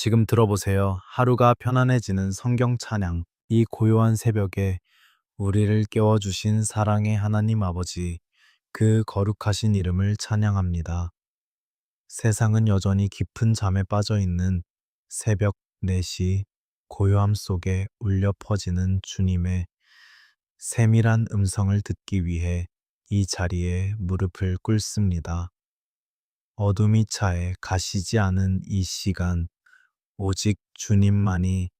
지금 들어보세요. 하루가 편안해지는 성경 찬양. 이 고요한 새벽에 우리를 깨워주신 사랑의 하나님 아버지, 그 거룩하신 이름을 찬양합니다. 세상은 여전히 깊은 잠에 빠져 있는 새벽 4시 고요함 속에 울려 퍼지는 주님의 세밀한 음성을 듣기 위해 이 자리에 무릎을 꿇습니다. 어둠이 차에 가시지 않은 이 시간, 오직 주님만이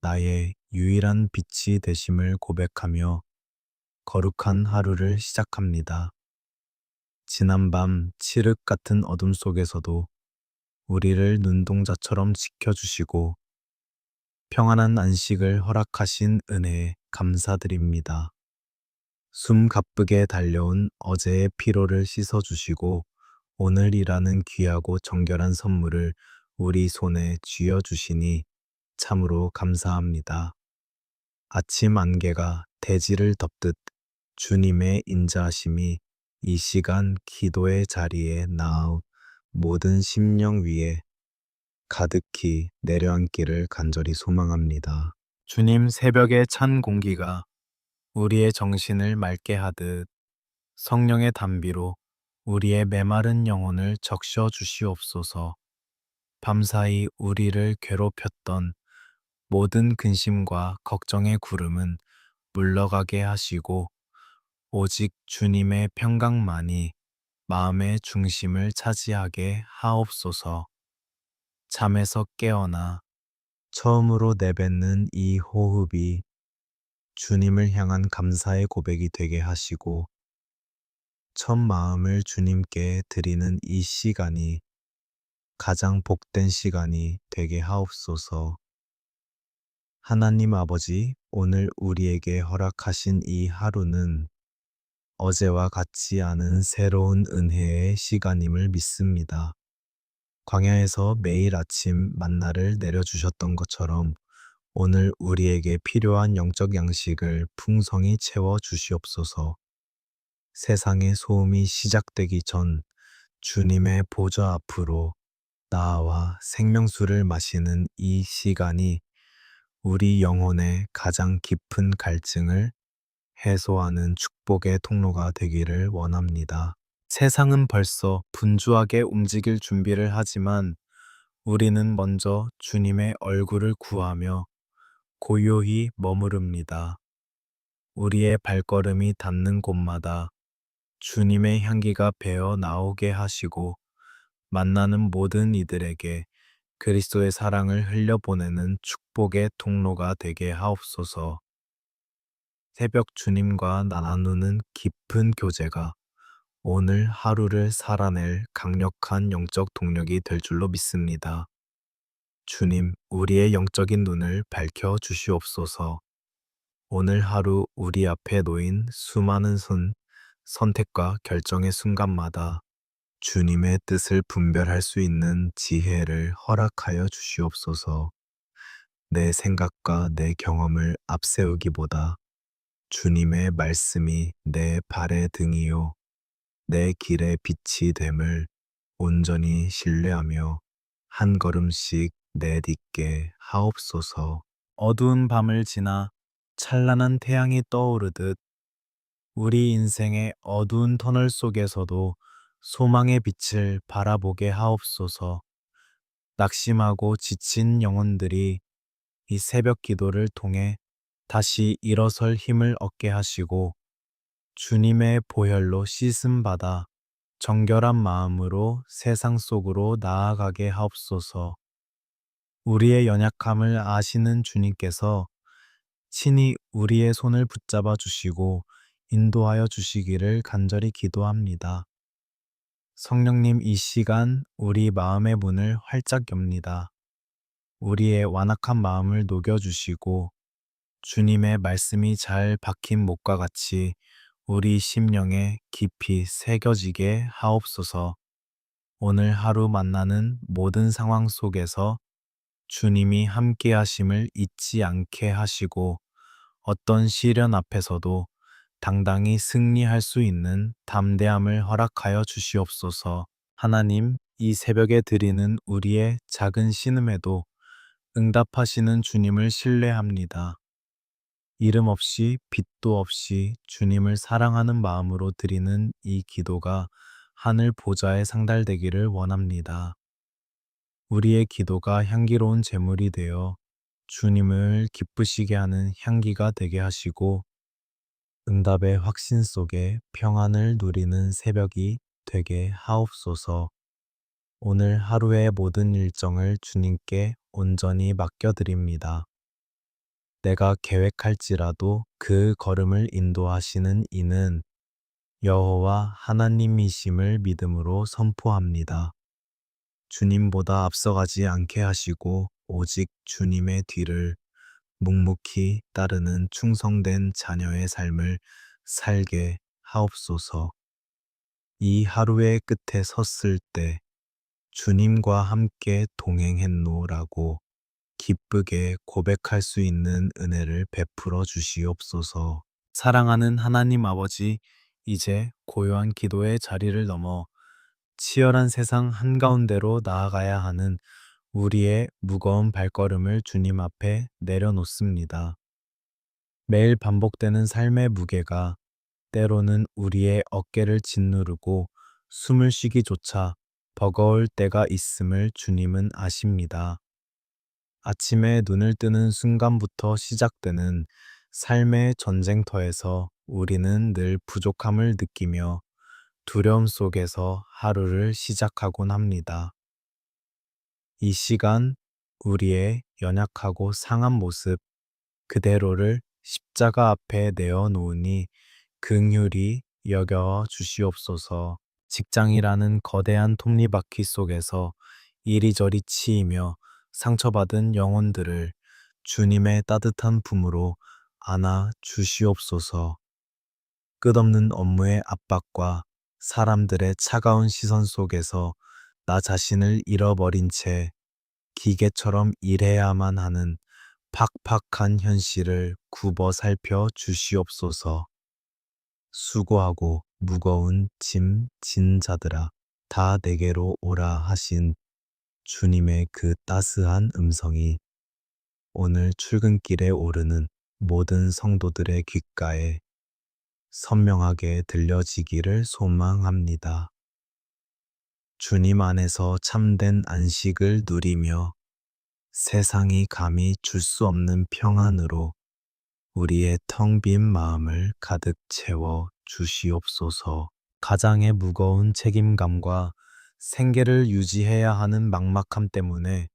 나의 유일한 빛이 되심을 고백하며 거룩한 하루를 시작합니다. 지난밤 칠흑 같은 어둠 속에서도 우리를 눈동자처럼 지켜주시고 평안한 안식을 허락하신 은혜에 감사드립니다. 숨 가쁘게 달려온 어제의 피로를 씻어주시고 오늘이라는 귀하고 정결한 선물을 우리 손에 쥐어주시니 참으로 감사합니다. 아침 안개가 대지를 덮듯 주님의 인자하심이 이 시간 기도의 자리에 나아 모든 심령 위에 가득히 내려앉기를 간절히 소망합니다. 주님, 새벽의 찬 공기가 우리의 정신을 맑게 하듯 성령의 단비로 우리의 메마른 영혼을 적셔 주시옵소서. 밤사이 우리를 괴롭혔던 모든 근심과 걱정의 구름은 물러가게 하시고 오직 주님의 평강만이 마음의 중심을 차지하게 하옵소서. 잠에서 깨어나 처음으로 내뱉는 이 호흡이 주님을 향한 감사의 고백이 되게 하시고 첫 마음을 주님께 드리는 이 시간이 가장 복된 시간이 되게 하옵소서. 하나님 아버지, 오늘 우리에게 허락하신 이 하루는 어제와 같지 않은 새로운 은혜의 시간임을 믿습니다. 광야에서 매일 아침 만나를 내려주셨던 것처럼 오늘 우리에게 필요한 영적 양식을 풍성히 채워 주시옵소서. 세상의 소음이 시작되기 전 주님의 보좌 앞으로 나아와 생명수를 마시는 이 시간이 우리 영혼의 가장 깊은 갈증을 해소하는 축복의 통로가 되기를 원합니다. 세상은 벌써 분주하게 움직일 준비를 하지만 우리는 먼저 주님의 얼굴을 구하며 고요히 머무릅니다. 우리의 발걸음이 닿는 곳마다 주님의 향기가 배어 나오게 하시고 만나는 모든 이들에게 그리스도의 사랑을 흘려보내는 축복의 통로가 되게 하옵소서. 새벽 주님과 나누는 깊은 교제가 오늘 하루를 살아낼 강력한 영적 동력이 될 줄로 믿습니다. 주님, 우리의 영적인 눈을 밝혀 주시옵소서. 오늘 하루 우리 앞에 놓인 수많은 선택과 결정의 순간마다 주님의 뜻을 분별할 수 있는 지혜를 허락하여 주시옵소서. 내 생각과 내 경험을 앞세우기보다 주님의 말씀이 내 발의 등이요 내 길의 빛이 됨을 온전히 신뢰하며 한 걸음씩 내딛게 하옵소서. 어두운 밤을 지나 찬란한 태양이 떠오르듯 우리 인생의 어두운 터널 속에서도 소망의 빛을 바라보게 하옵소서. 낙심하고 지친 영혼들이 이 새벽 기도를 통해 다시 일어설 힘을 얻게 하시고 주님의 보혈로 씻음 받아 정결한 마음으로 세상 속으로 나아가게 하옵소서. 우리의 연약함을 아시는 주님께서 친히 우리의 손을 붙잡아 주시고 인도하여 주시기를 간절히 기도합니다. 성령님, 이 시간 우리 마음의 문을 활짝 엽니다. 우리의 완악한 마음을 녹여주시고 주님의 말씀이 잘 박힌 목과 같이 우리 심령에 깊이 새겨지게 하옵소서. 오늘 하루 만나는 모든 상황 속에서 주님이 함께 하심을 잊지 않게 하시고 어떤 시련 앞에서도 당당히 승리할 수 있는 담대함을 허락하여 주시옵소서. 하나님, 이 새벽에 드리는 우리의 작은 신음에도 응답하시는 주님을 신뢰합니다. 이름 없이 빛도 없이 주님을 사랑하는 마음으로 드리는 이 기도가 하늘 보좌에 상달되기를 원합니다. 우리의 기도가 향기로운 제물이 되어 주님을 기쁘시게 하는 향기가 되게 하시고 응답의 확신 속에 평안을 누리는 새벽이 되게 하옵소서. 오늘 하루의 모든 일정을 주님께 온전히 맡겨드립니다. 내가 계획할지라도 그 걸음을 인도하시는 이는 여호와 하나님이심을 믿음으로 선포합니다. 주님보다 앞서가지 않게 하시고 오직 주님의 뒤를 묵묵히 따르는 충성된 자녀의 삶을 살게 하옵소서. 이 하루의 끝에 섰을 때 주님과 함께 동행했노라고 기쁘게 고백할 수 있는 은혜를 베풀어 주시옵소서. 사랑하는 하나님 아버지, 이제 고요한 기도의 자리를 넘어 치열한 세상 한가운데로 나아가야 하는 우리의 무거운 발걸음을 주님 앞에 내려놓습니다. 매일 반복되는 삶의 무게가 때로는 우리의 어깨를 짓누르고 숨을 쉬기조차 버거울 때가 있음을 주님은 아십니다. 아침에 눈을 뜨는 순간부터 시작되는 삶의 전쟁터에서 우리는 늘 부족함을 느끼며 두려움 속에서 하루를 시작하곤 합니다. 이 시간 우리의 연약하고 상한 모습 그대로를 십자가 앞에 내어놓으니 긍휼히 여겨 주시옵소서. 직장이라는 거대한 톱니바퀴 속에서 이리저리 치이며 상처받은 영혼들을 주님의 따뜻한 품으로 안아 주시옵소서. 끝없는 업무의 압박과 사람들의 차가운 시선 속에서 나 자신을 잃어버린 채 기계처럼 일해야만 하는 팍팍한 현실을 굽어 살펴 주시옵소서. 수고하고 무거운 짐 진 자들아 다 내게로 오라 하신 주님의 그 따스한 음성이 오늘 출근길에 오르는 모든 성도들의 귓가에 선명하게 들려지기를 소망합니다. 주님 안에서 참된 안식을 누리며 세상이 감히 줄 수 없는 평안으로 우리의 텅 빈 마음을 가득 채워 주시옵소서. 가장의 무거운 책임감과 생계를 유지해야 하는 막막함 때문에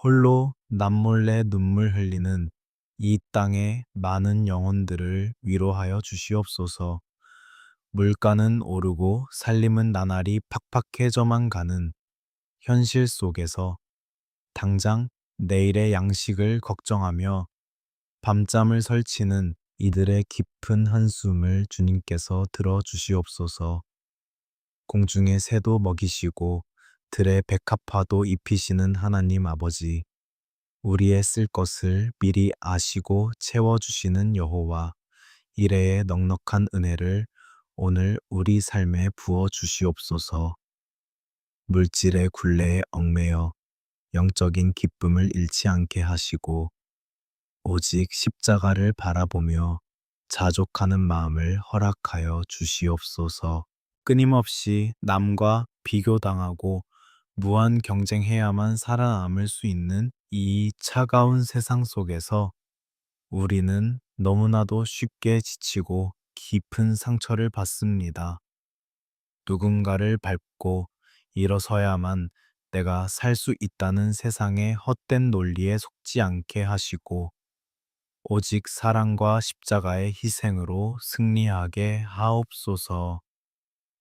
홀로 남몰래 눈물 흘리는 이 땅의 많은 영혼들을 위로하여 주시옵소서. 물가는 오르고 살림은 나날이 팍팍해져만 가는 현실 속에서 당장 내일의 양식을 걱정하며 밤잠을 설치는 이들의 깊은 한숨을 주님께서 들어주시옵소서. 공중의 새도 먹이시고 들의 백합화도 입히시는 하나님 아버지, 우리의 쓸 것을 미리 아시고 채워주시는 여호와, 이래의 넉넉한 은혜를 오늘 우리 삶에 부어 주시옵소서. 물질의 굴레에 얽매여 영적인 기쁨을 잃지 않게 하시고 오직 십자가를 바라보며 자족하는 마음을 허락하여 주시옵소서. 끊임없이 남과 비교당하고 무한 경쟁해야만 살아남을 수 있는 이 차가운 세상 속에서 우리는 너무나도 쉽게 지치고 깊은 상처를 받습니다. 누군가를 밟고 일어서야만 내가 살 수 있다는 세상의 헛된 논리에 속지 않게 하시고 오직 사랑과 십자가의 희생으로 승리하게 하옵소서.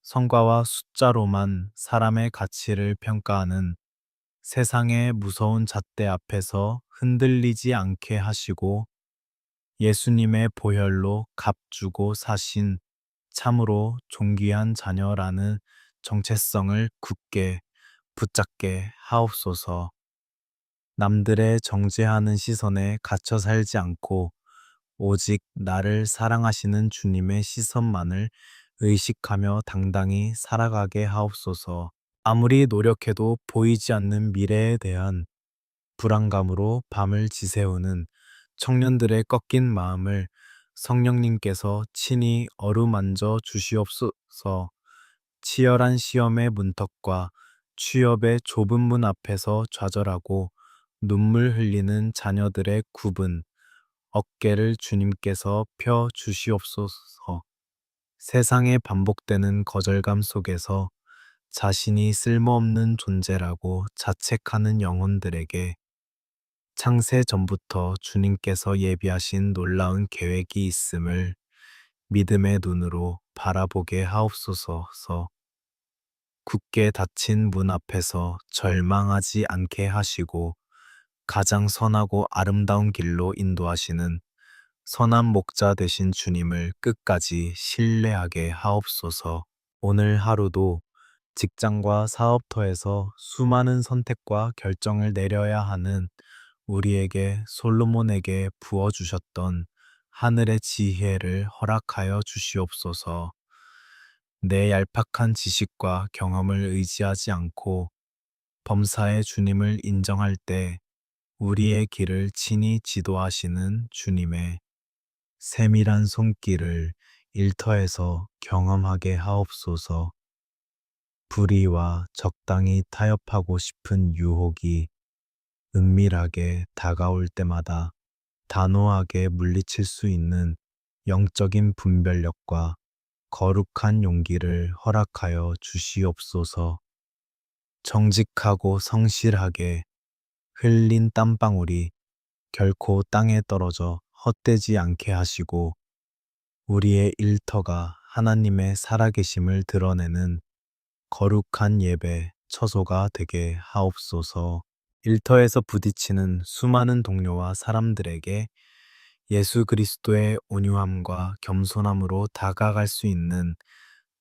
성과와 숫자로만 사람의 가치를 평가하는 세상의 무서운 잣대 앞에서 흔들리지 않게 하시고 예수님의 보혈로 값주고 사신 참으로 존귀한 자녀라는 정체성을 굳게 붙잡게 하옵소서. 남들의 정죄하는 시선에 갇혀 살지 않고 오직 나를 사랑하시는 주님의 시선만을 의식하며 당당히 살아가게 하옵소서. 아무리 노력해도 보이지 않는 미래에 대한 불안감으로 밤을 지새우는 청년들의 꺾인 마음을 성령님께서 친히 어루만져 주시옵소서. 치열한 시험의 문턱과 취업의 좁은 문 앞에서 좌절하고 눈물 흘리는 자녀들의 굽은 어깨를 주님께서 펴 주시옵소서. 세상에 반복되는 거절감 속에서 자신이 쓸모없는 존재라고 자책하는 영혼들에게 창세 전부터 주님께서 예비하신 놀라운 계획이 있음을 믿음의 눈으로 바라보게 하옵소서. 굳게 닫힌 문 앞에서 절망하지 않게 하시고 가장 선하고 아름다운 길로 인도하시는 선한 목자 되신 주님을 끝까지 신뢰하게 하옵소서. 오늘 하루도 직장과 사업터에서 수많은 선택과 결정을 내려야 하는 우리에게 솔로몬에게 부어주셨던 하늘의 지혜를 허락하여 주시옵소서. 내 얄팍한 지식과 경험을 의지하지 않고 범사의 주님을 인정할 때 우리의 길을 친히 지도하시는 주님의 세밀한 손길을 일터에서 경험하게 하옵소서. 불의와 적당히 타협하고 싶은 유혹이 은밀하게 다가올 때마다 단호하게 물리칠 수 있는 영적인 분별력과 거룩한 용기를 허락하여 주시옵소서. 정직하고 성실하게 흘린 땀방울이 결코 땅에 떨어져 헛되지 않게 하시고 우리의 일터가 하나님의 살아계심을 드러내는 거룩한 예배 처소가 되게 하옵소서. 일터에서 부딪히는 수많은 동료와 사람들에게 예수 그리스도의 온유함과 겸손함으로 다가갈 수 있는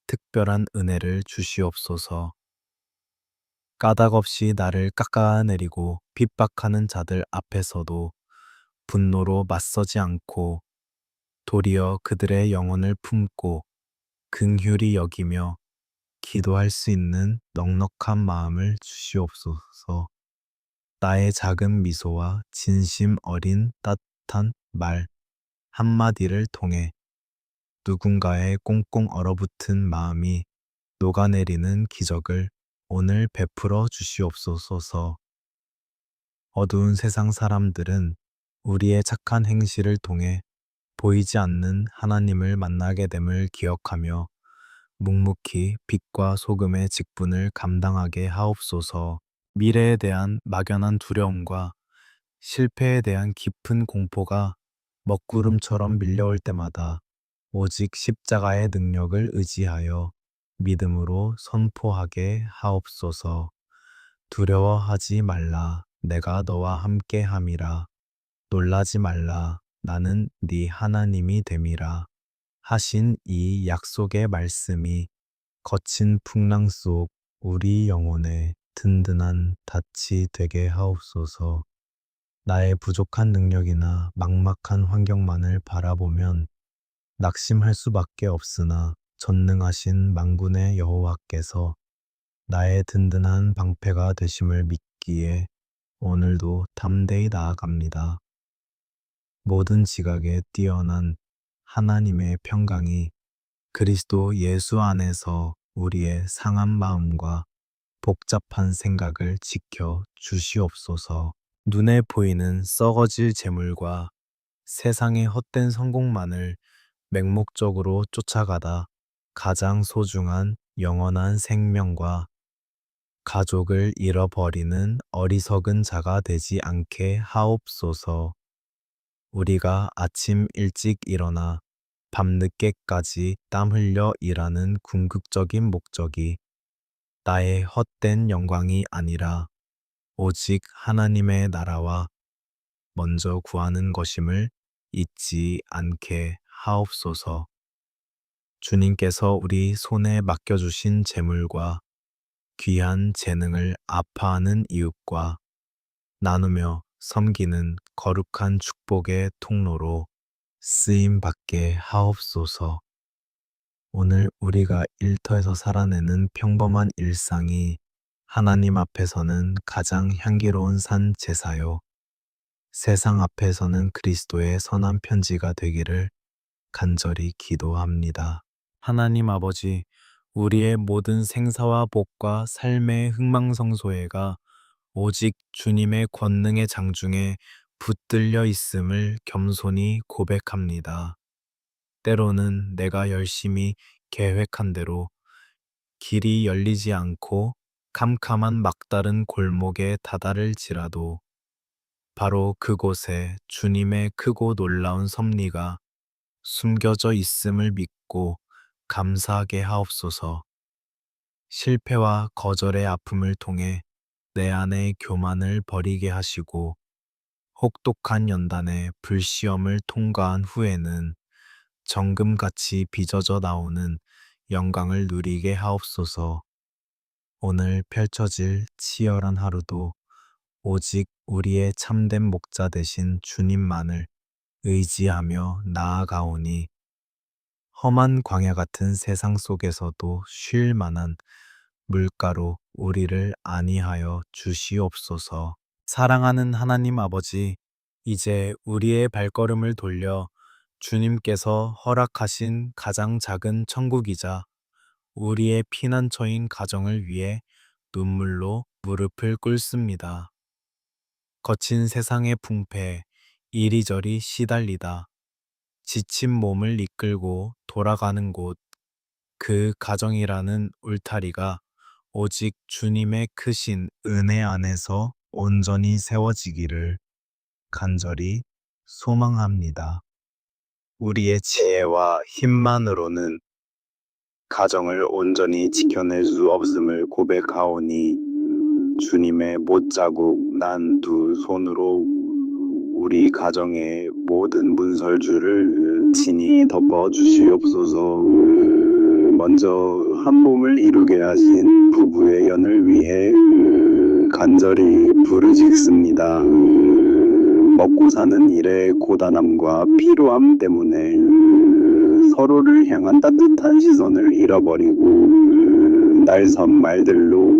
특별한 은혜를 주시옵소서. 까닭 없이 나를 깎아내리고 핍박하는 자들 앞에서도 분노로 맞서지 않고 도리어 그들의 영혼을 품고 긍휼히 여기며 기도할 수 있는 넉넉한 마음을 주시옵소서. 나의 작은 미소와 진심 어린 따뜻한 말 한마디를 통해 누군가의 꽁꽁 얼어붙은 마음이 녹아내리는 기적을 오늘 베풀어 주시옵소서. 어두운 세상 사람들은 우리의 착한 행실을 통해 보이지 않는 하나님을 만나게 됨을 기억하며 묵묵히 빛과 소금의 직분을 감당하게 하옵소서. 미래에 대한 막연한 두려움과 실패에 대한 깊은 공포가 먹구름처럼 밀려올 때마다 오직 십자가의 능력을 의지하여 믿음으로 선포하게 하옵소서. 두려워하지 말라. 내가 너와 함께 함이라. 놀라지 말라. 나는 네 하나님이 됨이라. 하신 이 약속의 말씀이 거친 풍랑 속 우리 영혼에 든든한 닻이 되게 하옵소서. 나의 부족한 능력이나 막막한 환경만을 바라보면 낙심할 수밖에 없으나 전능하신 만군의 여호와께서 나의 든든한 방패가 되심을 믿기에 오늘도 담대히 나아갑니다. 모든 지각에 뛰어난 하나님의 평강이 그리스도 예수 안에서 우리의 상한 마음과 복잡한 생각을 지켜 주시옵소서. 눈에 보이는 썩어질 재물과 세상의 헛된 성공만을 맹목적으로 쫓아가다 가장 소중한 영원한 생명과 가족을 잃어버리는 어리석은 자가 되지 않게 하옵소서. 우리가 아침 일찍 일어나 밤늦게까지 땀 흘려 일하는 궁극적인 목적이 나의 헛된 영광이 아니라 오직 하나님의 나라와 먼저 구하는 것임을 잊지 않게 하옵소서. 주님께서 우리 손에 맡겨주신 재물과 귀한 재능을 아파하는 이웃과 나누며 섬기는 거룩한 축복의 통로로 쓰임 받게 하옵소서. 오늘 우리가 일터에서 살아내는 평범한 일상이 하나님 앞에서는 가장 향기로운 산 제사요. 세상 앞에서는 그리스도의 선한 편지가 되기를 간절히 기도합니다. 하나님 아버지, 우리의 모든 생사와 복과 삶의 흥망성소회가 오직 주님의 권능의 장중에 붙들려 있음을 겸손히 고백합니다. 때로는 내가 열심히 계획한 대로 길이 열리지 않고 캄캄한 막다른 골목에 다다를지라도 바로 그곳에 주님의 크고 놀라운 섭리가 숨겨져 있음을 믿고 감사하게 하옵소서. 실패와 거절의 아픔을 통해 내 안의 교만을 버리게 하시고 혹독한 연단의 불시험을 통과한 후에는 정금같이 빚어져 나오는 영광을 누리게 하옵소서. 오늘 펼쳐질 치열한 하루도 오직 우리의 참된 목자 되신 주님만을 의지하며 나아가오니 험한 광야 같은 세상 속에서도 쉴 만한 물가로 우리를 안위하여 주시옵소서. 사랑하는 하나님 아버지, 이제 우리의 발걸음을 돌려 주님께서 허락하신 가장 작은 천국이자 우리의 피난처인 가정을 위해 눈물로 무릎을 꿇습니다. 거친 세상의 풍패에 이리저리 시달리다 지친 몸을 이끌고 돌아가는 곳, 그 가정이라는 울타리가 오직 주님의 크신 은혜 안에서 온전히 세워지기를 간절히 소망합니다. 우리의 지혜와 힘만으로는 가정을 온전히 지켜낼 수 없음을 고백하오니 주님의 못자국 난 두 손으로 우리 가정의 모든 문설주를 친히 덮어주시옵소서. 먼저 한 몸을 이루게 하신 부부의 연을 위해 간절히 부르짖습니다. 먹고 사는 일의 고단함과 피로함 때문에 서로를 향한 따뜻한 시선을 잃어버리고 날선 말들로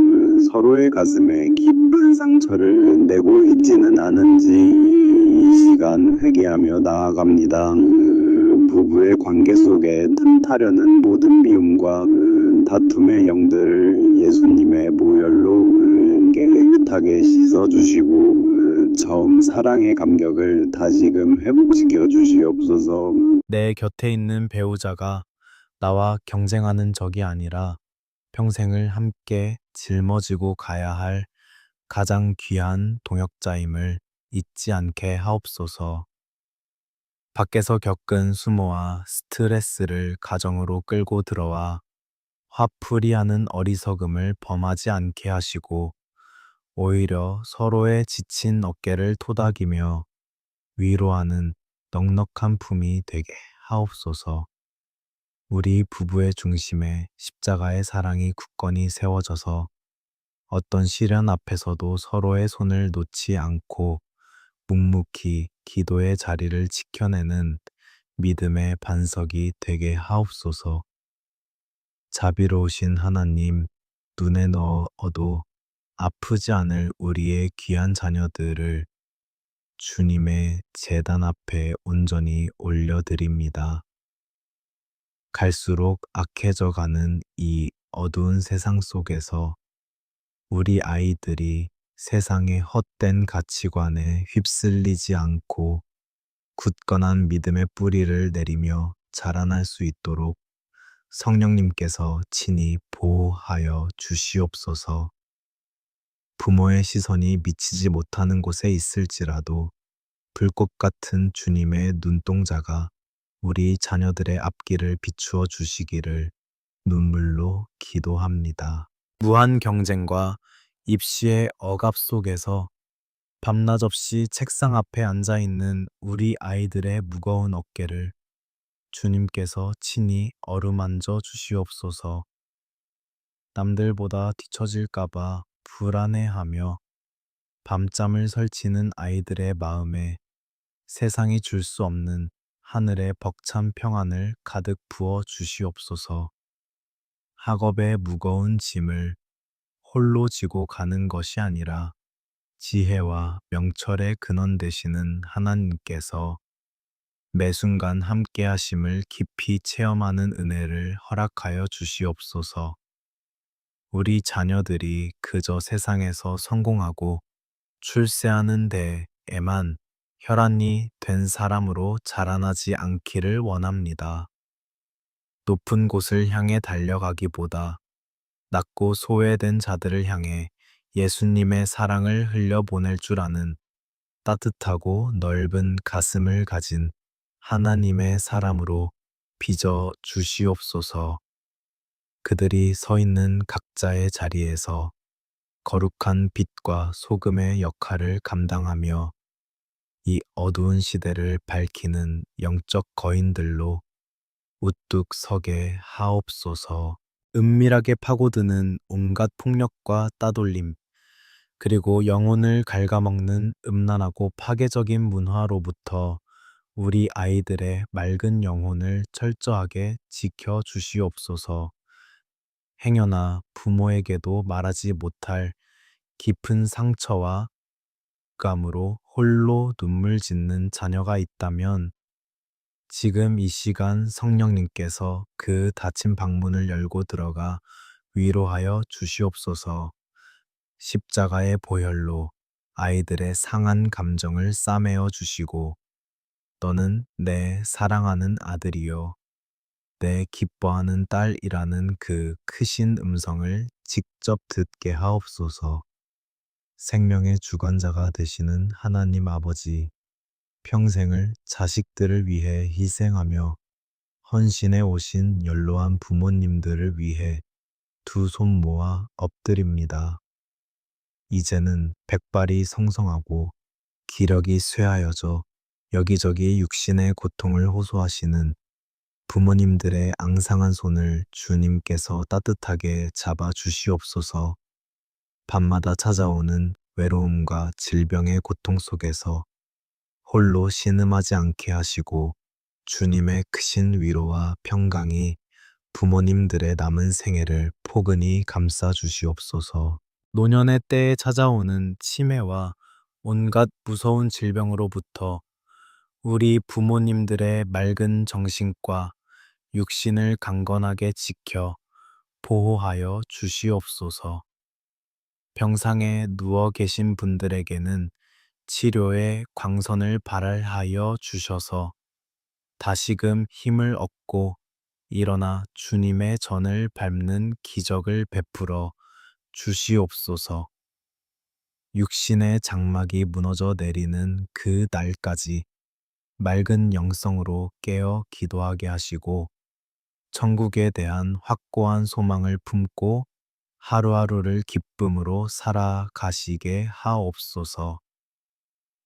서로의 가슴에 깊은 상처를 내고 있지는 않은지 이 시간 회개하며 나아갑니다. 부부의 관계 속에 틈타려는 모든 미움과 다툼의 영들을 예수님의 보혈로 깨끗하게 씻어주시고 처음 사랑의 감격을 다시금 회복시켜 주시옵소서. 내 곁에 있는 배우자가 나와 경쟁하는 적이 아니라 평생을 함께 짊어지고 가야 할 가장 귀한 동역자임을 잊지 않게 하옵소서. 밖에서 겪은 수모와 스트레스를 가정으로 끌고 들어와 화풀이하는 어리석음을 범하지 않게 하시고 오히려 서로의 지친 어깨를 토닥이며 위로하는 넉넉한 품이 되게 하옵소서. 우리 부부의 중심에 십자가의 사랑이 굳건히 세워져서 어떤 시련 앞에서도 서로의 손을 놓지 않고 묵묵히 기도의 자리를 지켜내는 믿음의 반석이 되게 하옵소서. 자비로우신 하나님, 눈에 넣어도 아프지 않을 우리의 귀한 자녀들을 주님의 제단 앞에 온전히 올려드립니다. 갈수록 악해져 가는 이 어두운 세상 속에서 우리 아이들이 세상의 헛된 가치관에 휩쓸리지 않고 굳건한 믿음의 뿌리를 내리며 자라날 수 있도록 성령님께서 친히 보호하여 주시옵소서. 부모의 시선이 미치지 못하는 곳에 있을지라도 불꽃 같은 주님의 눈동자가 우리 자녀들의 앞길을 비추어 주시기를 눈물로 기도합니다. 무한 경쟁과 입시의 억압 속에서 밤낮 없이 책상 앞에 앉아 있는 우리 아이들의 무거운 어깨를 주님께서 친히 어루만져 주시옵소서. 남들보다 뒤처질까봐 불안해하며 밤잠을 설치는 아이들의 마음에 세상이 줄 수 없는 하늘의 벅찬 평안을 가득 부어 주시옵소서. 학업의 무거운 짐을 홀로 지고 가는 것이 아니라 지혜와 명철의 근원 되시는 하나님께서 매 순간 함께 하심을 깊이 체험하는 은혜를 허락하여 주시옵소서. 우리 자녀들이 그저 세상에서 성공하고 출세하는 데에만 혈안이 된 사람으로 자라나지 않기를 원합니다. 높은 곳을 향해 달려가기보다 낮고 소외된 자들을 향해 예수님의 사랑을 흘려보낼 줄 아는 따뜻하고 넓은 가슴을 가진 하나님의 사람으로 빚어 주시옵소서. 그들이 서 있는 각자의 자리에서 거룩한 빛과 소금의 역할을 감당하며 이 어두운 시대를 밝히는 영적 거인들로 우뚝 서게 하옵소서. 은밀하게 파고드는 온갖 폭력과 따돌림, 그리고 영혼을 갉아먹는 음란하고 파괴적인 문화로부터 우리 아이들의 맑은 영혼을 철저하게 지켜 주시옵소서. 행여나 부모에게도 말하지 못할 깊은 상처와 감으로 홀로 눈물 짓는 자녀가 있다면 지금 이 시간 성령님께서 그 닫힌 방문을 열고 들어가 위로하여 주시옵소서. 십자가의 보혈로 아이들의 상한 감정을 싸매어 주시고 너는 내 사랑하는 아들이요 내 기뻐하는 딸이라는 그 크신 음성을 직접 듣게 하옵소서. 생명의 주관자가 되시는 하나님 아버지, 평생을 자식들을 위해 희생하며 헌신해 오신 연로한 부모님들을 위해 두 손 모아 엎드립니다. 이제는 백발이 성성하고 기력이 쇠하여져 여기저기 육신의 고통을 호소하시는 부모님들의 앙상한 손을 주님께서 따뜻하게 잡아 주시옵소서. 밤마다 찾아오는 외로움과 질병의 고통 속에서 홀로 신음하지 않게 하시고 주님의 크신 위로와 평강이 부모님들의 남은 생애를 포근히 감싸 주시옵소서. 노년의 때에 찾아오는 치매와 온갖 무서운 질병으로부터 우리 부모님들의 맑은 정신과 육신을 강건하게 지켜 보호하여 주시옵소서. 병상에 누워 계신 분들에게는 치료의 광선을 발하여 주셔서 다시금 힘을 얻고 일어나 주님의 전을 밟는 기적을 베풀어 주시옵소서. 육신의 장막이 무너져 내리는 그 날까지 맑은 영성으로 깨어 기도하게 하시고 천국에 대한 확고한 소망을 품고 하루하루를 기쁨으로 살아가시게 하옵소서.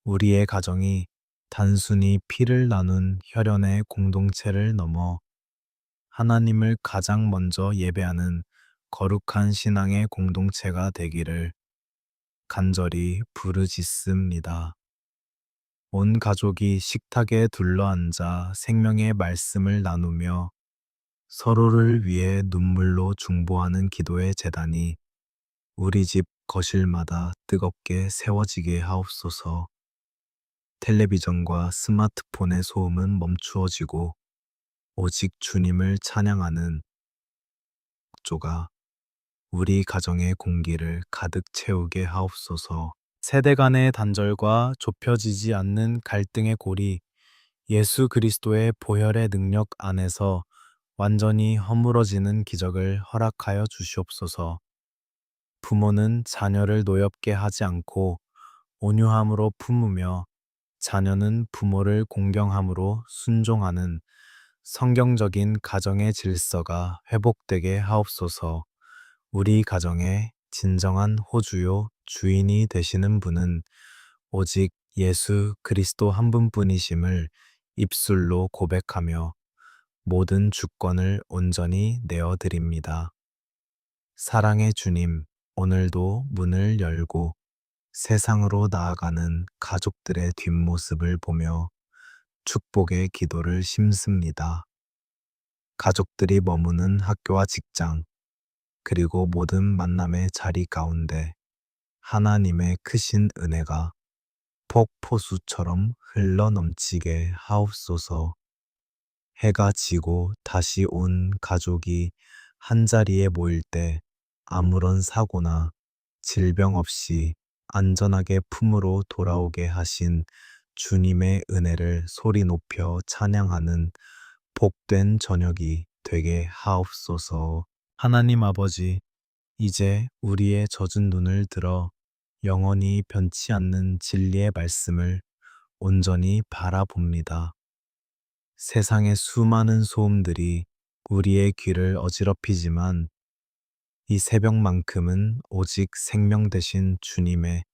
우리의 가정이 단순히 피를 나눈 혈연의 공동체를 넘어 하나님을 가장 먼저 예배하는 거룩한 신앙의 공동체가 되기를 간절히 부르짖습니다. 온 가족이 식탁에 둘러앉아 생명의 말씀을 나누며 서로를 위해 눈물로 중보하는 기도의 제단이 우리 집 거실마다 뜨겁게 세워지게 하옵소서. 텔레비전과 스마트폰의 소음은 멈추어지고 오직 주님을 찬양하는 목조가 우리 가정의 공기를 가득 채우게 하옵소서. 세대 간의 단절과 좁혀지지 않는 갈등의 골이 예수 그리스도의 보혈의 능력 안에서 완전히 허물어지는 기적을 허락하여 주시옵소서. 부모는 자녀를 노엽게 하지 않고 온유함으로 품으며 자녀는 부모를 공경함으로 순종하는 성경적인 가정의 질서가 회복되게 하옵소서. 우리 가정의 진정한 호주요 주인이 되시는 분은 오직 예수 그리스도 한 분뿐이심을 입술로 고백하며 모든 주권을 온전히 내어드립니다. 사랑의 주님, 오늘도 문을 열고 세상으로 나아가는 가족들의 뒷모습을 보며 축복의 기도를 심습니다. 가족들이 머무는 학교와 직장, 그리고 모든 만남의 자리 가운데 하나님의 크신 은혜가 폭포수처럼 흘러 넘치게 하옵소서. 해가 지고 다시 온 가족이 한자리에 모일 때 아무런 사고나 질병 없이 안전하게 품으로 돌아오게 하신 주님의 은혜를 소리 높여 찬양하는 복된 저녁이 되게 하옵소서. 하나님 아버지, 이제 우리의 젖은 눈을 들어 영원히 변치 않는 진리의 말씀을 온전히 바라봅니다. 세상의 수많은 소음들이 우리의 귀를 어지럽히지만 이 새벽만큼은 오직 생명 되신 주님의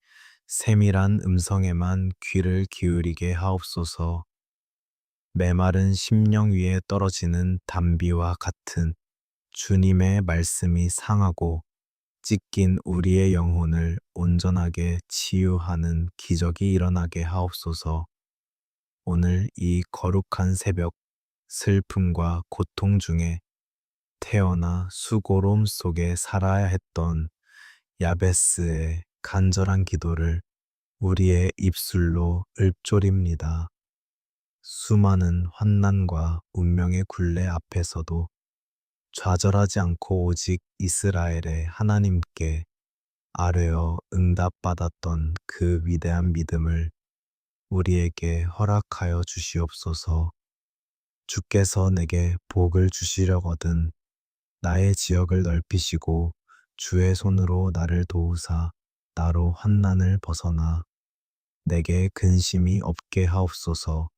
세밀한 음성에만 귀를 기울이게 하옵소서. 메마른 심령 위에 떨어지는 담비와 같은 주님의 말씀이 상하고 찢긴 우리의 영혼을 온전하게 치유하는 기적이 일어나게 하옵소서. 오늘 이 거룩한 새벽 슬픔과 고통 중에 태어나 수고로움 속에 살아야 했던 야베스의 간절한 기도를 우리의 입술로 읊조립니다. 수많은 환난과 운명의 굴레 앞에서도 좌절하지 않고 오직 이스라엘의 하나님께 아뢰어 응답받았던 그 위대한 믿음을 우리에게 허락하여 주시옵소서. 주께서 내게 복을 주시려거든 나의 지역을 넓히시고 주의 손으로 나를 도우사 나로 환난을 벗어나 내게 근심이 없게 하옵소서.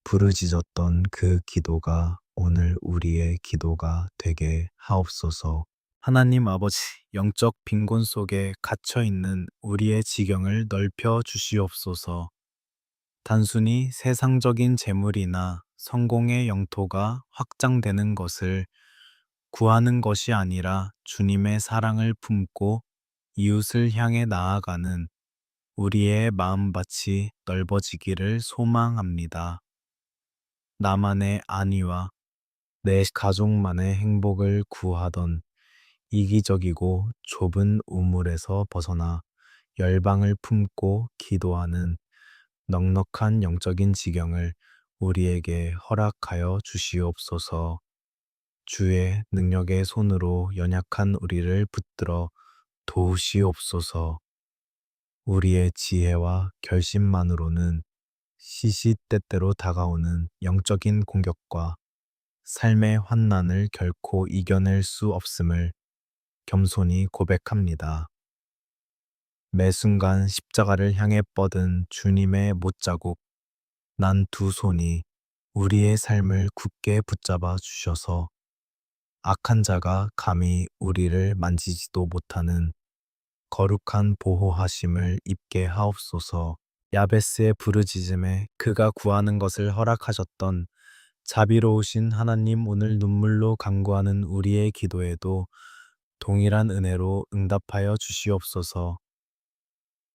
부르짖었던 그 기도가 오늘 우리의 기도가 되게 하옵소서. 하나님 아버지, 영적 빈곤 속에 갇혀 있는 우리의 지경을 넓혀 주시옵소서. 단순히 세상적인 재물이나 성공의 영토가 확장되는 것을 구하는 것이 아니라 주님의 사랑을 품고 이웃을 향해 나아가는 우리의 마음밭이 넓어지기를 소망합니다. 나만의 안위와 내 가족만의 행복을 구하던 이기적이고 좁은 우물에서 벗어나 열방을 품고 기도하는 넉넉한 영적인 지경을 우리에게 허락하여 주시옵소서. 주의 능력의 손으로 연약한 우리를 붙들어 도우시옵소서. 우리의 지혜와 결심만으로는 시시때때로 다가오는 영적인 공격과 삶의 환난을 결코 이겨낼 수 없음을 겸손히 고백합니다. 매 순간 십자가를 향해 뻗은 주님의 못자국, 난 두 손이 우리의 삶을 굳게 붙잡아 주셔서 악한 자가 감히 우리를 만지지도 못하는 거룩한 보호하심을 입게 하옵소서. 야베스의 부르짖음에 그가 구하는 것을 허락하셨던 자비로우신 하나님, 오늘 눈물로 간구하는 우리의 기도에도 동일한 은혜로 응답하여 주시옵소서.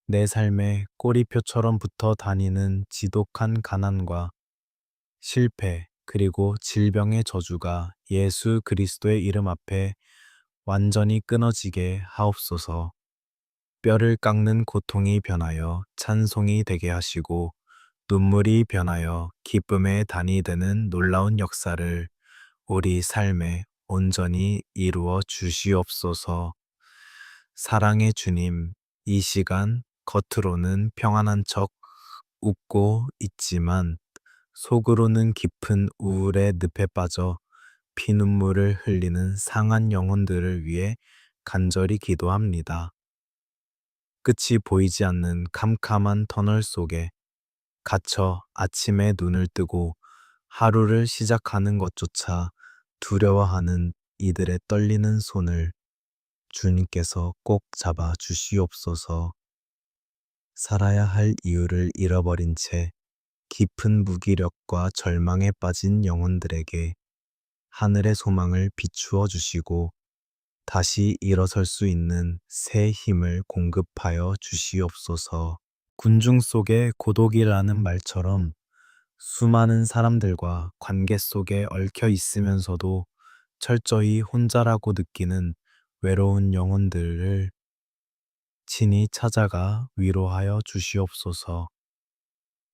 내 삶에 꼬리표처럼 붙어 다니는 지독한 가난과 실패, 그리고 질병의 저주가 예수 그리스도의 이름 앞에 완전히 끊어지게 하옵소서. 뼈를 깎는 고통이 변하여 찬송이 되게 하시고 눈물이 변하여 기쁨의 단이 되는 놀라운 역사를 우리 삶에 온전히 이루어 주시옵소서. 사랑의 주님, 이 시간 겉으로는 평안한 척 웃고 있지만 속으로는 깊은 우울의 늪에 빠져 피눈물을 흘리는 상한 영혼들을 위해 간절히 기도합니다. 끝이 보이지 않는 캄캄한 터널 속에 갇혀 아침에 눈을 뜨고 하루를 시작하는 것조차 두려워하는 이들의 떨리는 손을 주님께서 꼭 잡아 주시옵소서. 살아야 할 이유를 잃어버린 채 깊은 무기력과 절망에 빠진 영혼들에게 하늘의 소망을 비추어 주시고 다시 일어설 수 있는 새 힘을 공급하여 주시옵소서. 군중 속의 고독이라는 말처럼 수많은 사람들과 관계 속에 얽혀 있으면서도 철저히 혼자라고 느끼는 외로운 영혼들을 친히 찾아가 위로하여 주시옵소서.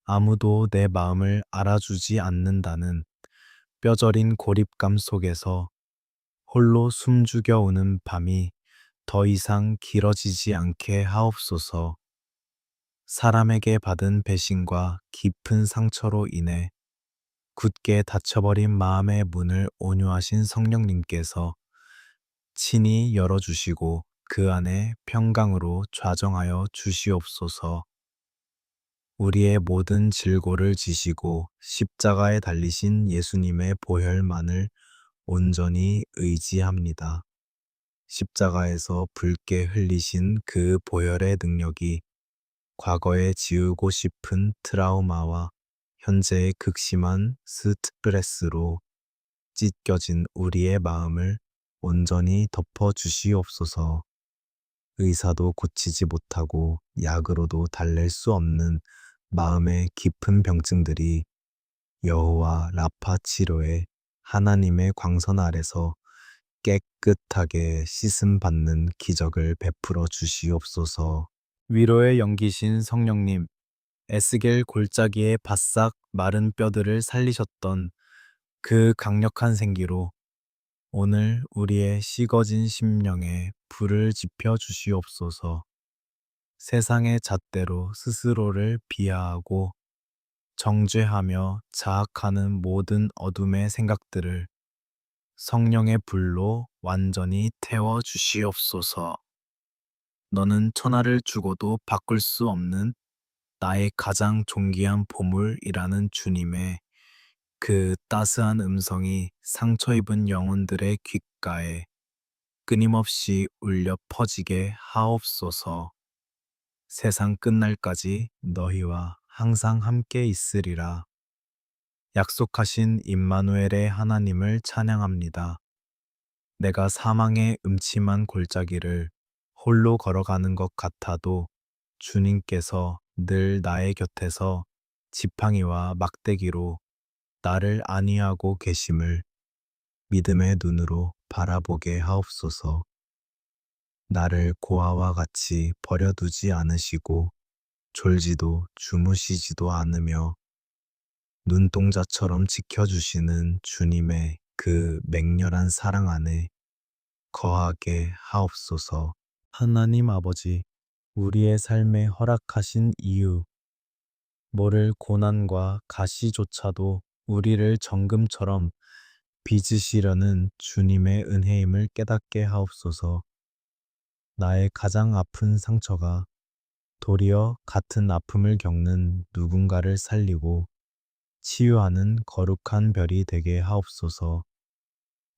아무도 내 마음을 알아주지 않는다는 뼈저린 고립감 속에서 홀로 숨죽여 오는 밤이 더 이상 길어지지 않게 하옵소서. 사람에게 받은 배신과 깊은 상처로 인해 굳게 닫혀버린 마음의 문을 온유하신 성령님께서 친히 열어주시고 그 안에 평강으로 좌정하여 주시옵소서. 우리의 모든 질고를 지시고 십자가에 달리신 예수님의 보혈만을 온전히 의지합니다. 십자가에서 붉게 흘리신 그 보혈의 능력이 과거에 지우고 싶은 트라우마와 현재의 극심한 스트레스로 찢겨진 우리의 마음을 온전히 덮어 주시옵소서. 의사도 고치지 못하고 약으로도 달랠 수 없는 마음의 깊은 병증들이 여호와 라파 치료의 하나님의 광선 아래서 깨끗하게 씻음 받는 기적을 베풀어 주시옵소서. 위로의 영기신 성령님, 에스겔 골짜기의 바싹 마른 뼈들을 살리셨던 그 강력한 생기로 오늘 우리의 식어진 심령에 불을 지펴 주시옵소서. 세상의 잣대로 스스로를 비하하고 정죄하며 자학하는 모든 어둠의 생각들을 성령의 불로 완전히 태워 주시옵소서. 너는 천하를 주고도 바꿀 수 없는 나의 가장 존귀한 보물이라는 주님의 그 따스한 음성이 상처 입은 영혼들의 귓가에 끊임없이 울려 퍼지게 하옵소서. 세상 끝날까지 너희와 항상 함께 있으리라. 약속하신 임마누엘의 하나님을 찬양합니다. 내가 사망의 음침한 골짜기를 홀로 걸어가는 것 같아도 주님께서 늘 나의 곁에서 지팡이와 막대기로 나를 안위하고 계심을 믿음의 눈으로 바라보게 하옵소서. 나를 고아와 같이 버려두지 않으시고 졸지도 주무시지도 않으며 눈동자처럼 지켜주시는 주님의 그 맹렬한 사랑 안에 거하게 하옵소서. 하나님 아버지, 우리의 삶에 허락하신 이유, 모를 고난과 가시조차도 우리를 정금처럼 빚으시려는 주님의 은혜임을 깨닫게 하옵소서. 나의 가장 아픈 상처가 도리어 같은 아픔을 겪는 누군가를 살리고 치유하는 거룩한 별이 되게 하옵소서.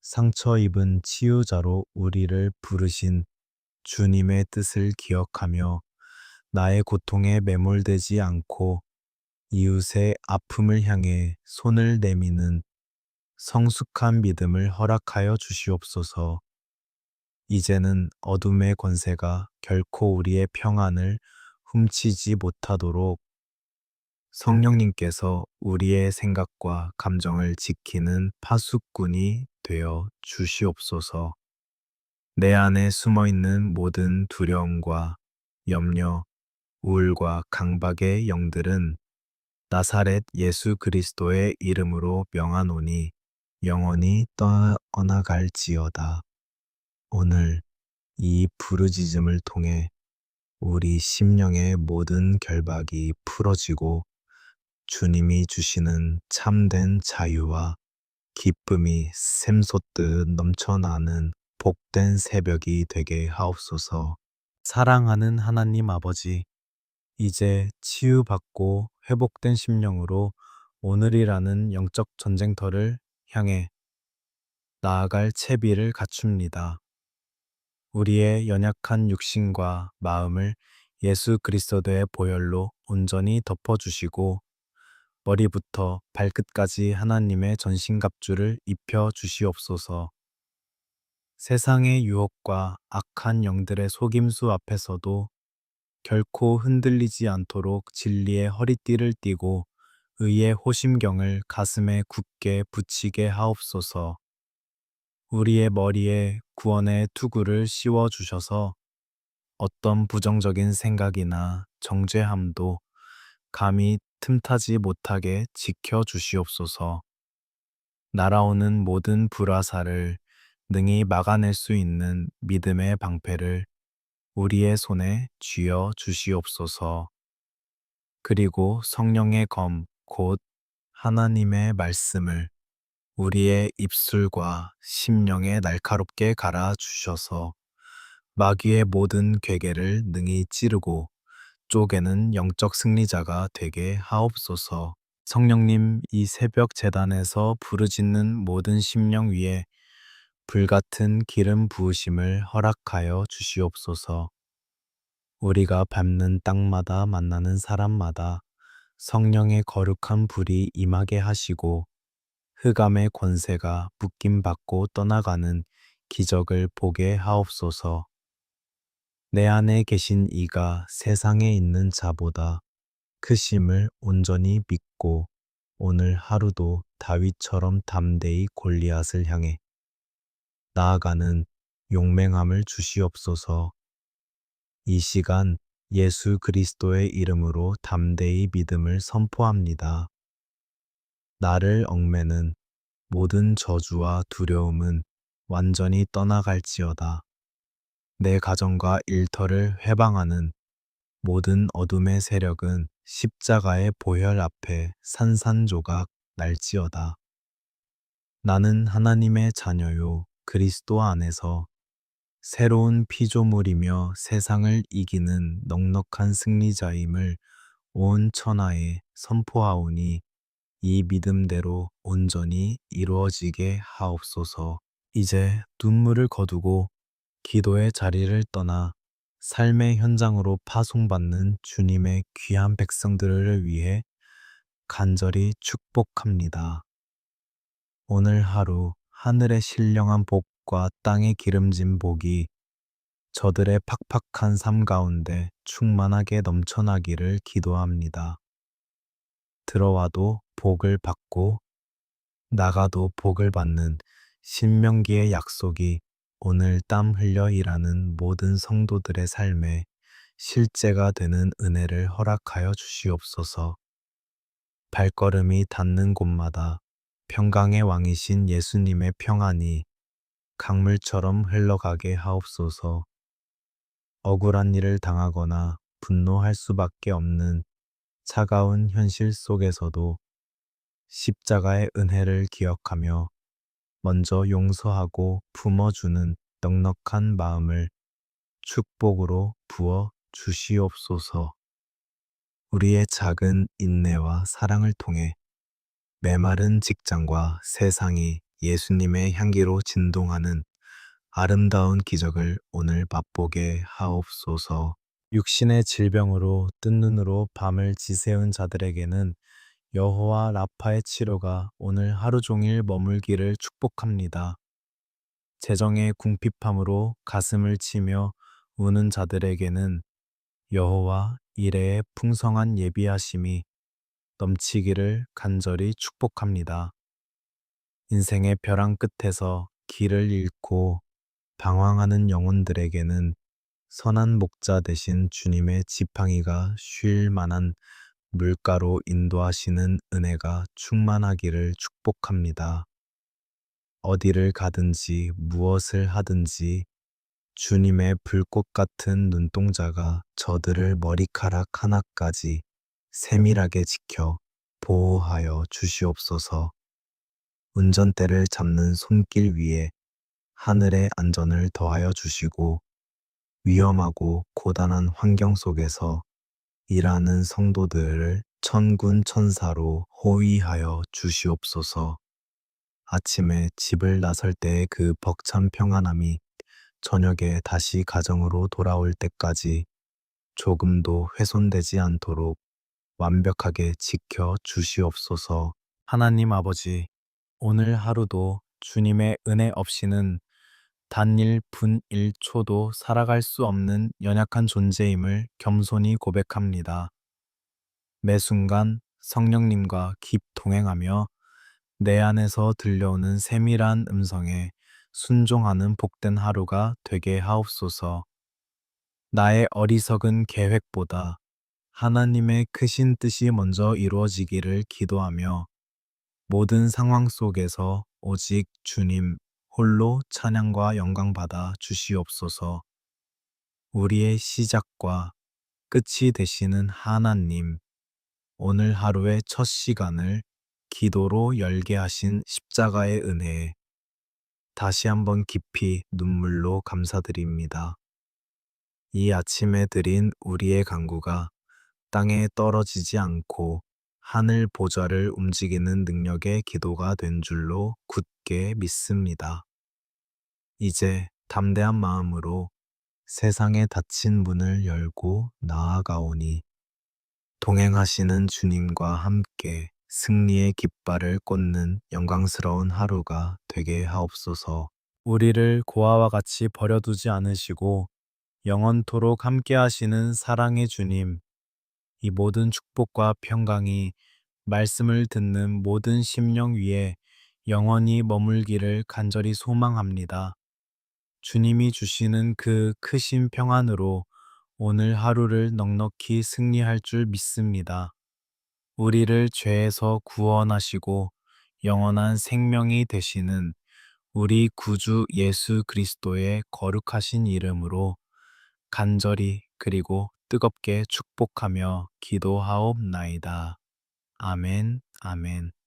상처 입은 치유자로 우리를 부르신 주님의 뜻을 기억하며 나의 고통에 매몰되지 않고 이웃의 아픔을 향해 손을 내미는 성숙한 믿음을 허락하여 주시옵소서. 이제는 어둠의 권세가 결코 우리의 평안을 훔치지 못하도록 성령님께서 우리의 생각과 감정을 지키는 파수꾼이 되어 주시옵소서. 내 안에 숨어 있는 모든 두려움과 염려, 우울과 강박의 영들은 나사렛 예수 그리스도의 이름으로 명하노니 영원히 떠나갈지어다. 오늘 이 부르짖음을 통해 우리 심령의 모든 결박이 풀어지고 주님이 주시는 참된 자유와 기쁨이 샘솟듯 넘쳐나는 복된 새벽이 되게 하옵소서. 사랑하는 하나님 아버지, 이제 치유받고 회복된 심령으로 오늘이라는 영적 전쟁터를 향해 나아갈 채비를 갖춥니다. 우리의 연약한 육신과 마음을 예수 그리스도의 보혈로 온전히 덮어주시고 머리부터 발끝까지 하나님의 전신갑주를 입혀 주시옵소서. 세상의 유혹과 악한 영들의 속임수 앞에서도 결코 흔들리지 않도록 진리의 허리띠를 띠고 의의 호심경을 가슴에 굳게 붙이게 하옵소서. 우리의 머리에 구원의 투구를 씌워 주셔서 어떤 부정적인 생각이나 정죄함도 감히 틈타지 못하게 지켜 주시옵소서. 날아오는 모든 불화살을 능히 막아낼 수 있는 믿음의 방패를 우리의 손에 쥐어 주시옵소서. 그리고 성령의 검, 곧 하나님의 말씀을 우리의 입술과 심령에 날카롭게 갈아 주셔서 마귀의 모든 괴계를 능히 찌르고 쪼개는 영적 승리자가 되게 하옵소서. 성령님, 이 새벽 제단에서 부르짖는 모든 심령 위에 불같은 기름 부으심을 허락하여 주시옵소서. 우리가 밟는 땅마다 만나는 사람마다 성령의 거룩한 불이 임하게 하시고 흑암의 권세가 묶임받고 떠나가는 기적을 보게 하옵소서. 내 안에 계신 이가 세상에 있는 자보다 크심을 온전히 믿고 오늘 하루도 다윗처럼 담대히 골리앗을 향해 나아가는 용맹함을 주시옵소서. 이 시간 예수 그리스도의 이름으로 담대히 믿음을 선포합니다. 나를 얽매는 모든 저주와 두려움은 완전히 떠나갈지어다. 내 가정과 일터를 회방하는 모든 어둠의 세력은 십자가의 보혈 앞에 산산조각 날지어다. 나는 하나님의 자녀요 그리스도 안에서 새로운 피조물이며 세상을 이기는 넉넉한 승리자임을 온 천하에 선포하오니 이 믿음대로 온전히 이루어지게 하옵소서. 이제 눈물을 거두고 기도의 자리를 떠나 삶의 현장으로 파송받는 주님의 귀한 백성들을 위해 간절히 축복합니다. 오늘 하루 하늘의 신령한 복과 땅의 기름진 복이 저들의 팍팍한 삶 가운데 충만하게 넘쳐나기를 기도합니다. 들어와도 복을 받고 나가도 복을 받는 신명기의 약속이 오늘 땀 흘려 일하는 모든 성도들의 삶에 실제가 되는 은혜를 허락하여 주시옵소서. 발걸음이 닿는 곳마다 평강의 왕이신 예수님의 평안이 강물처럼 흘러가게 하옵소서. 억울한 일을 당하거나 분노할 수밖에 없는 차가운 현실 속에서도 십자가의 은혜를 기억하며 먼저 용서하고 품어주는 넉넉한 마음을 축복으로 부어 주시옵소서. 우리의 작은 인내와 사랑을 통해 메마른 직장과 세상이 예수님의 향기로 진동하는 아름다운 기적을 오늘 맛보게 하옵소서. 육신의 질병으로 뜬 눈으로 밤을 지새운 자들에게는 여호와 라파의 치료가 오늘 하루 종일 머물기를 축복합니다. 재정의 궁핍함으로 가슴을 치며 우는 자들에게는 여호와 이레의 풍성한 예비하심이 넘치기를 간절히 축복합니다. 인생의 벼랑 끝에서 길을 잃고 방황하는 영혼들에게는 선한 목자 되신 주님의 지팡이가 쉴 만한 물가로 인도하시는 은혜가 충만하기를 축복합니다. 어디를 가든지 무엇을 하든지 주님의 불꽃 같은 눈동자가 저들을 머리카락 하나까지 세밀하게 지켜 보호하여 주시옵소서. 운전대를 잡는 손길 위에 하늘의 안전을 더하여 주시고 위험하고 고단한 환경 속에서 일하는 성도들을 천군 천사로 호위하여 주시옵소서. 아침에 집을 나설 때의 그 벅찬 평안함이 저녁에 다시 가정으로 돌아올 때까지 조금도 훼손되지 않도록 완벽하게 지켜 주시옵소서. 하나님 아버지, 오늘 하루도 주님의 은혜 없이는 단일 분 1초도 살아갈 수 없는 연약한 존재임을 겸손히 고백합니다. 매 순간 성령님과 깊 동행하며 내 안에서 들려오는 세밀한 음성에 순종하는 복된 하루가 되게 하옵소서. 나의 어리석은 계획보다 하나님의 크신 뜻이 먼저 이루어지기를 기도하며 모든 상황 속에서 오직 주님 홀로 찬양과 영광 받아 주시옵소서. 우리의 시작과 끝이 되시는 하나님, 오늘 하루의 첫 시간을 기도로 열게 하신 십자가의 은혜에 다시 한번 깊이 눈물로 감사드립니다. 이 아침에 드린 우리의 간구가 땅에 떨어지지 않고 하늘 보좌를 움직이는 능력의 기도가 된 줄로 굳게 믿습니다. 이제 담대한 마음으로 세상의 닫힌 문을 열고 나아가오니 동행하시는 주님과 함께 승리의 깃발을 꽂는 영광스러운 하루가 되게 하옵소서. 우리를 고아와 같이 버려두지 않으시고 영원토록 함께 하시는 사랑의 주님, 이 모든 축복과 평강이 말씀을 듣는 모든 심령 위에 영원히 머물기를 간절히 소망합니다. 주님이 주시는 그 크신 평안으로 오늘 하루를 넉넉히 승리할 줄 믿습니다. 우리를 죄에서 구원하시고 영원한 생명이 되시는 우리 구주 예수 그리스도의 거룩하신 이름으로 간절히 그리고 뜨겁게 축복하며 기도하옵나이다. 아멘, 아멘.